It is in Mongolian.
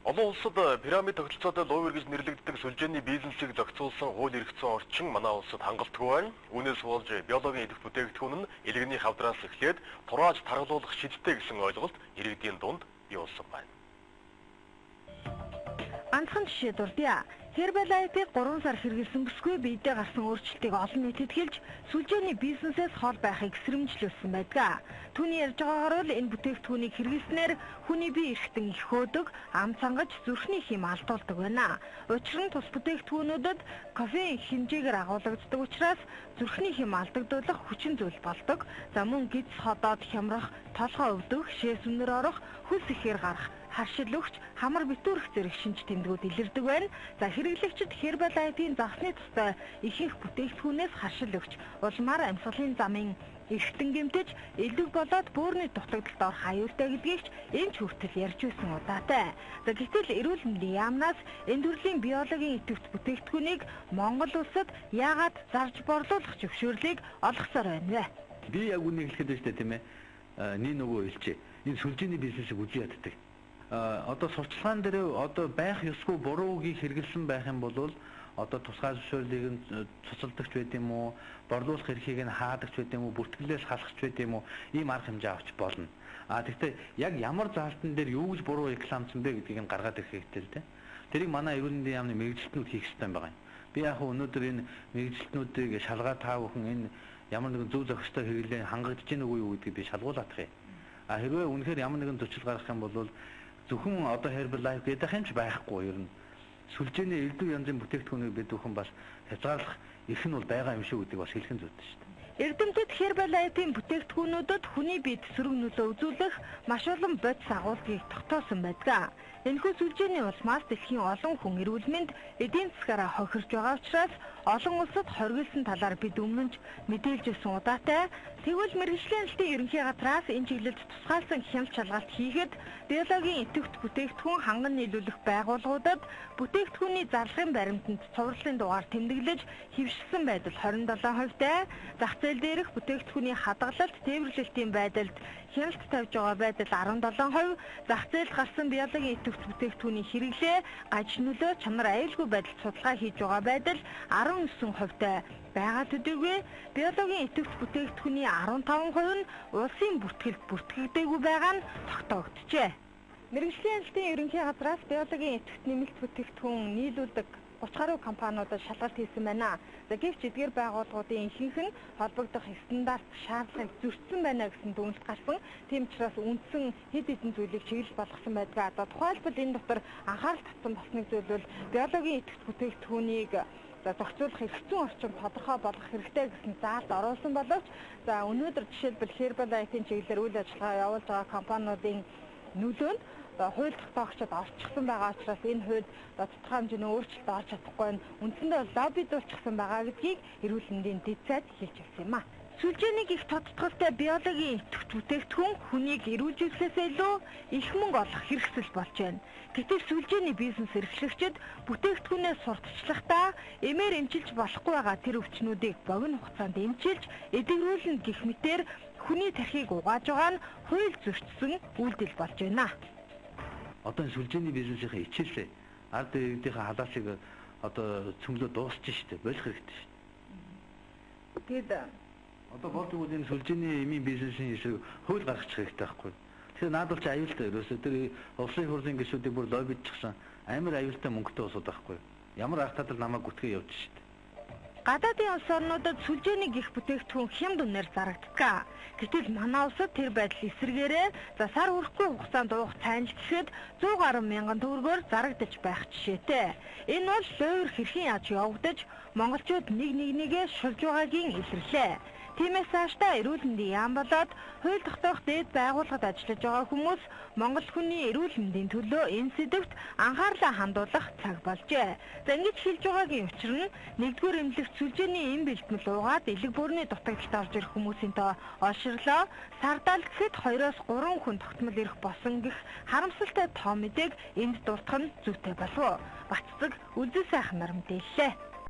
Олон улсад пирамид тогтолцоотой лувер гэж нэрлэгддэг сүлжээний бизнесийг зохицуулсан хууль эрх зүйн орчин манай улсад хангалтгүй байна. Үүнээс болж биологийн идэх бүтээгдэхүүн нь илгэний хавдраас эхлээд турааж таргалуулах шидтэй гэсэн ойлголт иргэдийн дунд бий болсон байна. Ганцхан жишээ дурдъя. Herbalife-ийг 3 сар хэрэгэлсэн бүсгүй биедээ гарсан өөрчлөлтийг олон нийтэд хэлж сүлжээний бизнесээс хол байхыг эсрэмжлүүлсэн байдаг. Түүний ярьж байгаагаар л энэ бүтээгдэхүүнийг хэрэглэснээр хүний бие эргэтэн их хөөдөг, ам цангаж зүрхний хэм алдуулдаг байна. Учир нь тус бүтээгдэхүүнүүдэд кофеин хэмжээгээр агуулгаддаг учраас зүрхний хэм алдагдуулах хүчин зүйл болдог. За мөн гидс ходоод хямрах, толгой өвдөх, шээс үнэр орох, хөлс ихээр гарах, харшил өгч, хамар битүүрх зэрэг шинж тэмдгүүд илэрдэг байна. За хэрэглэгчид Herbalife-ийн загсны тустай ихэнх бүтээгдэхүүнээс харшил өгч, улмаар амьсгалын замын эргэтэн гэмтэж, элдэг болоод бөөрийн дутагдалд орох аюултай гэдгийг ч энэ ч хүртэл ярьж байсан удаатай. За гэтэл эрүүл мэндийн яамнаас энэ төрлийн биологийн идэвхт бүтээгдэхүүнийг Монгол улсад яагаад зарж борлуулах зөвшөөрлийг олгосоор байна вэ? Би яг үнийг хэлэхэд байна тийм ээ. Нэг нөгөө хэлчихэ. Энэ сүлжээний бизнесийг үгүй яддаг. Одоо сурчлагын дээр одоо байх ёсгүй буруу үгийг хэрэгэлсэн байх юм бол одоо тусгай зөвшөөрлийг нь цуцалдагч байд юм уу, борлуулах эрхийг нь хаадагч байд юм уу, бүртгэлээс халахч байд юм уу, ийм арга хэмжээ авч болно. Тэгэхдээ яг ямар заалтан дээр юу гэж буруу рекламцсан бэ гэдгийг нь гаргаад ирэх хэрэгтэй л дээ. Тэрийг манай эрүүл мэндийн яамны мэрэгжилтнүүд хийх хэрэгтэй юм байна. Би яг өнөөдөр энэ мэрэгжилтнүүдийг шалгаа таа бүхэн энэ ямар нэгэн зөв зохистой хэрэглээ хангагдаж гин үгүй юу гэдгийг би шалгуулах юм. Хэрвээ үнэхээр ямар нэгэн төсөл гаргах юм бол зөвхөн одоо Herbalife гэдэг юм ч байхгүй ер нь сүлжээний элдв янзын бүтээгдэхүүнийг бид зөвхөн бас хязгаарлах эрх нь бол байгаа юм шиг гэдэг бас хэлхэн зүйтэй шүү дээ. Эрдэмтэд Herbalife-ийн бүтээгдэхүүнүүдэд хүний биед сөрөг нөлөө үзүүлэх маш олон бодис агуулгыг тогтоосон байдаг. Энэхүү сүлжээний улмаас дэлхийн олон хүн эрүүл мэнд эдийн засгаараа хохирж байгаа учраас олон улсад хоригдсан талаар бид өмнө нь мэдээлж өгсөн удаатай. Тэгвэл мэргэжлийн албан ерөнхий газраас энэ чиглэлд тусгаалсан хяналт шалгалт хийхэд биологийн идэвхт бүтээгдэхүүн ханган нийлүүлэх байгууллагуудад бүтээгдэхүүний зарлагын баримтанд цувралын дугаар тэмдэглэж хэвшилсэн байдал 27%-тай, зах зээл дээрх бүтээгдэхүүний хадгалалт, тээвэрлэлтийн байдалд хяналт тавьж байгаа байдал 17%, зах зээлд гарсан биологийн идэвхт бүтээгдэхүүний хэрэглээ, гаж нөлөө, чанар аюулгүй байдалд судалгаа хийж байгаа байдал 19%-тай байгаа төдийгүй биологийн идэвхт бүтээгдэхүүний 15% нь улсын бүртгэлд бүртгэгдээгүй байгаа нь тогтоогдчихэ. Мэргэжлийн албан ерөнхий газраас биологийн идэвхт нэмэлт бүтээгдэхүүн нийлүүлдэг 30 гаруй компаниудад шалгалт хийсэн байна. За гэвч эдгээр байгууллагуудын ихэнх нь холбогдох стандарт шаардлагыг зөрчсөн байна гэсэн дүгнэлт гарсан. Тийм учраас үндсэн хэд хэдэн зүйлийг чиглэл болгосон байдаг. За тухайлбал энэ дотор анхаарал татсан бас нэг зүйл бол биологийн идэвхт бүтээгдэхүүнийг зохицуулах эрх зүйн орчинд тодорхой болгох хэрэгтэй гэсэн заалт оруулсан боловч за өнөөдөр жишээлбэл Herbalife-ийн чиглэлээр үйл ажиллагаа явуулж байгаа компаниудын нөлөөнд хууль тогтоогчид орчихсон байгаа учраас энэ хуульд тодорхой хэмжээний өөрчлөлт орж чадахгүй нь үндсэндээ лоббидуулчихсан байгаа гэдгийг эрүүл мэндийн дэд сайд хэлж өгсөн юм а. Сүлжээнийг их тодтголтой биологийн идэвхт бүтээгдэхүүн хүнийг эрүүлжүүлэхээс илүү их мөнгө олох хэрэгсэл болж байна. Гэтэл сүлжээний бизнес эрхлэгчид бүтээгдэхүүнээ сурталчлахдаа эмээр эмчилж болохгүй байгаа тэр өвчнүүдийг богино хугацаанд эмчилж эдгэрүүлнэ гэх мэтээр хүний тархийг угааж байгаа нь хууль зөрчсөн үйлдэл болж байна. Одоо сүлжээний бизнесийн хичээлээ ард иргэдийнхээ халаасыг одоо цөмлөө дуусчих шүү дээ. Болох хэрэгтэй шүү дээ. Тэгэд одоо болдгоо энэ сүлжээний эмийн бизнесийн эсрэг хууль гаргачих хэрэгтэй байхгүй. Тэгэхээр наад бол чи аюултай ерөөсөө тэр улсын хурлын гишүүдийг бүр лоббидчихсан амар аюултай мөнгөтэй усууд байхгүй. Ямар арга татал намайг гүтгээ явуулж шүү дээ. Гадаадын улс орнуудад сүлжээний гих бүтээгдэхүүн хямд үнээр зарагддаг. Гэтэл манай улсад тэр байдал эсрэгээрээ сар хүрэхгүй хугацаанд уух цайнл гэхэд 100 гаруй мянган төгрөгөөр зарагдаж байх жишээтэй. Энэ бол лойр хэрхэн яаж явагдаж монголчууд нэгээ шулж байгаагийн илэрлээ. Тиймээс цаашдаа эрүүл мэндийн яам болоод хууль тогтоох дээд байгууллагад ажиллаж байгаа хүмүүс Монгол хүний эрүүл мэндийн төлөө энэ сэдвт анхаарлаа хандуулах цаг болжээ. За ингэж хэлж байгаагийн учир нь нэгдүгээр эмнэлэгт сүлжээний эм бэлтгэл уугаад элэг бөөрийн дутагдалд орж ирэх хүмүүсийн тоо олширлоо. Сардал гэхэд 2-3 хүн тогтмол ирэх болсон гэх харамсалтай тоо мэдээг энд дурдах нь зүйтэй болов. Баццэг үлзэн сайхан нар мэдээллээ.